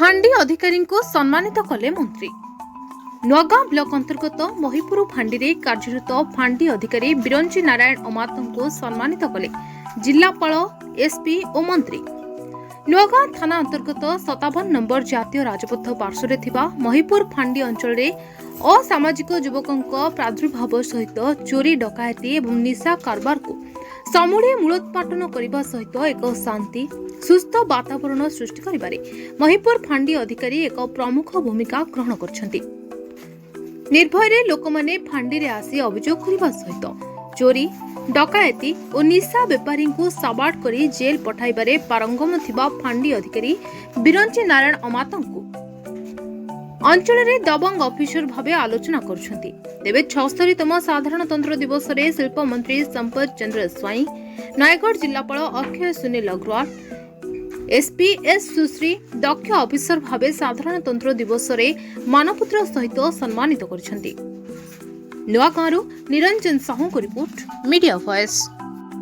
फांडी अधिकारी को सम्मानित कले मंत्री। नुआगां ब्लॉक अंतर्गत महिपुर फांडी कार्यरत फांडी अधिकारी बिरंची नारायण अमात को सम्मानित कले जिलापाल एसपी और मंत्री। नुआगां थाना अंतर्गत 57 नंबर जातीय राजपथ पार्श्वर थिबा महिपुर फांडी अंचल असामाजिक युवकों प्रादुर्भाव सहित चोरी डकायती और निशा कारबार को समूले मूलोत्पाटन करने सहित एक शांति सुस्थ वातावरण सृष्टि करिबारे महिपुर फांडी अधिकारी एक प्रमुख भूमिका ग्रहण करछन्ति। निर्भय लोक माने फांडी रे आसी अभियोग करने सहित चोरी डकायती और निशा बेपारी को साबाड़ करी जेल पठाइबारे पारंगम थिबा फांडी अधिकारी बिरंची नारायण अमातंकु अंचल रे दबंग ऑफिसर भावे आलोचना करुछन्ति। तेबे 76तम साधारणतंत्र दिवस रे शिल्प मंत्री संपत चंद्र स्वाई, नयगढ़ जिलापाल अक्षय सुनील अग्रवाल, एसपी एस सुश्री दक्ष ऑफिसर भावे साधारणतंत्र दिवस रे मानपुत्र सहित सम्मानित करिछन्ति। नुआगांरु निरंजन साहू को रिपोर्ट, मीडिया वॉइस।